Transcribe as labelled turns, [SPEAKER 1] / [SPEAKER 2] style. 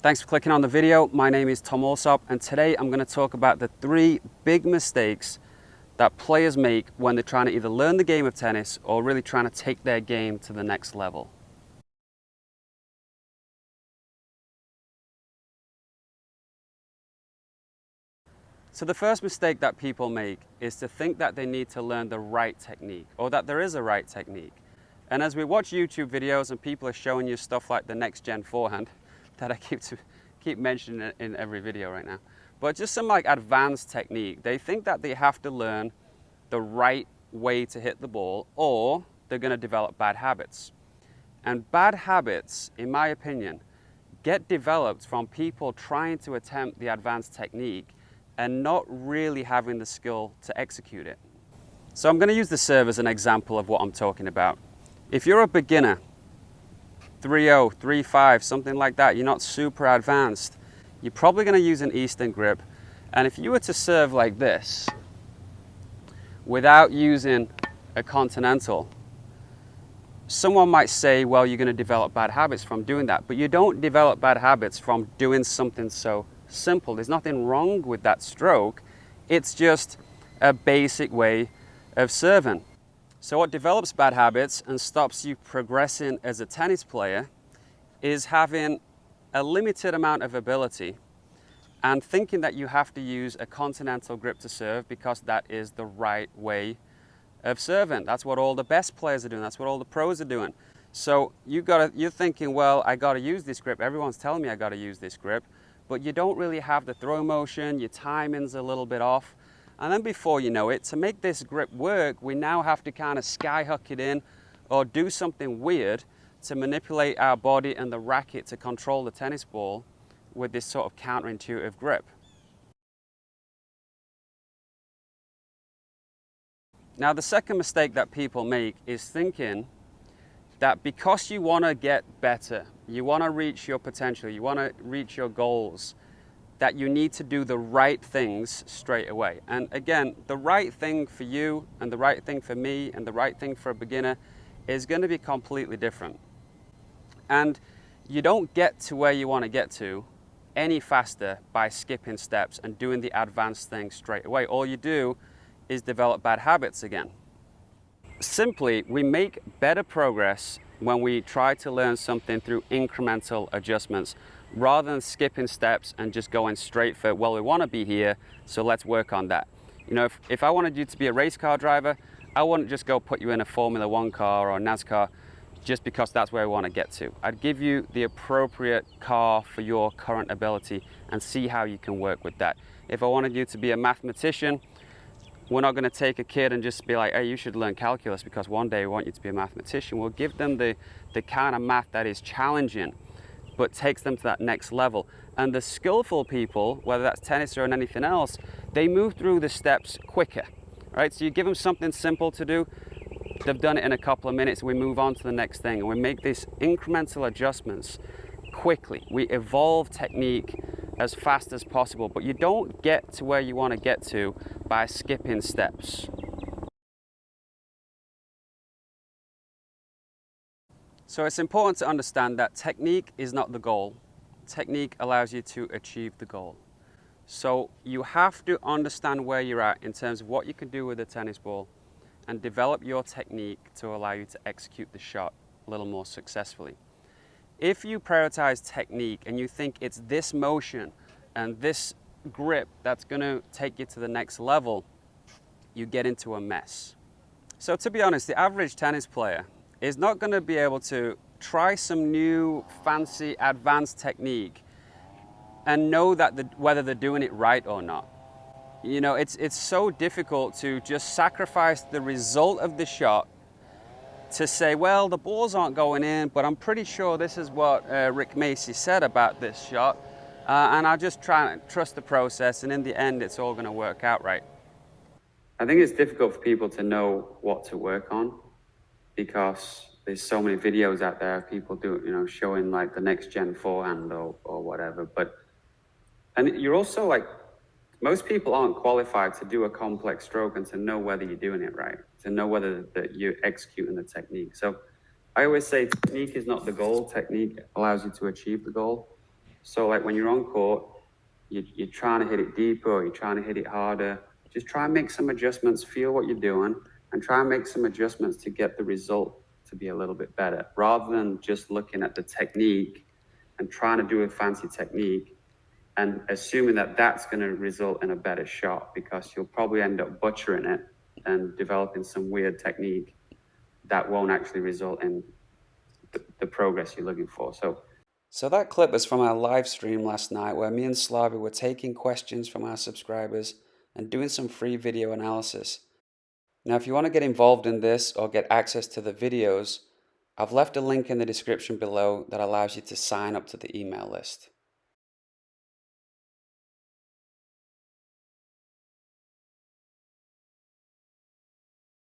[SPEAKER 1] Thanks for clicking on the video. My name is Tom Alsop, and today I'm going to talk about the 3 big mistakes that players make when they're trying to either learn the game of tennis or really trying to take their game to the next level. So the first mistake that people make is to think that they need to learn the right technique or that there is a right technique. And as we watch YouTube videos and people are showing you stuff like the next gen forehand that I keep mentioning in every video right now, but just some like advanced technique, they think that they have to learn the right way to hit the ball or they're going to develop bad habits. And bad habits, in my opinion, get developed from people trying to attempt the advanced technique and not really having the skill to execute it. So I'm going to use the serve as an example of what I'm talking about. If you're a beginner, 3-0, 3-5, something like that, you're not super advanced, you're probably going to use an Eastern grip. And if you were to serve like this, without using a continental, someone might say, well, you're going to develop bad habits from doing that. But you don't develop bad habits from doing something so simple. There's nothing wrong with that stroke. It's just a basic way of serving. So what develops bad habits and stops you progressing as a tennis player is having a limited amount of ability and thinking that you have to use a continental grip to serve because that is the right way of serving. That's what all the best players are doing. That's what all the pros are doing. So you're thinking, well, I got to use this grip. Everyone's telling me I got to use this grip, but you don't really have the throw motion. Your timing's a little bit off. And then before you know it, to make this grip work, we now have to kind of skyhook it in or do something weird to manipulate our body and the racket to control the tennis ball with this sort of counterintuitive grip. Now, the second mistake that people make is thinking that because you want to get better, you want to reach your potential, you want to reach your goals, that you need to do the right things straight away. And again, the right thing for you and the right thing for me and the right thing for a beginner is going to be completely different. And you don't get to where you want to get to any faster by skipping steps and doing the advanced thing straight away. All you do is develop bad habits again. Simply, we make better progress when we try to learn something through incremental adjustments rather than skipping steps and just going straight for, well, we want to be here, so let's work on that. You know, if I wanted you to be a race car driver, I wouldn't just go put you in a Formula One car or a NASCAR just because that's where I want to get to. I'd give you the appropriate car for your current ability and see how you can work with that. If I wanted you to be a mathematician, we're not going to take a kid and just be like, hey, you should learn calculus because one day we want you to be a mathematician. We'll give them the kind of math that is challenging, but takes them to that next level. And the skillful people, whether that's tennis or anything else, they move through the steps quicker, right? So you give them something simple to do, they've done it in a couple of minutes, we move on to the next thing, and we make these incremental adjustments quickly. We evolve technique as fast as possible, but you don't get to where you want to get to by skipping steps. So it's important to understand that technique is not the goal. Technique allows you to achieve the goal. So you have to understand where you're at in terms of what you can do with a tennis ball and develop your technique to allow you to execute the shot a little more successfully. If you prioritize technique and you think it's this motion and this grip that's going to take you to the next level, you get into a mess. So to be honest, the average tennis player is not going to be able to try some new fancy advanced technique and know that whether they're doing it right or not. You know, it's so difficult to just sacrifice the result of the shot to say, well, the balls aren't going in, but I'm pretty sure this is what Rick Macci said about this shot, and I'll just try and trust the process, and in the end, it's all going to work out right. I think it's difficult for people to know what to work on because there's so many videos out there of people showing like the next gen forehand or whatever. And you're also like, most people aren't qualified to do a complex stroke and to know whether you're doing it right, to know whether that you're executing the technique. So I always say technique is not the goal. Technique allows you to achieve the goal. So like when you're on court, you're trying to hit it deeper or you're trying to hit it harder. Just try and make some adjustments, feel what you're doing, and try and make some adjustments to get the result to be a little bit better, rather than just looking at the technique and trying to do a fancy technique and assuming that that's going to result in a better shot, because you'll probably end up butchering it and developing some weird technique that won't actually result in the progress you're looking for. So that clip is from our live stream last night where me and Slavi were taking questions from our subscribers and doing some free video analysis. Now, if you want to get involved in this or get access to the videos, I've left a link in the description below that allows you to sign up to the email list.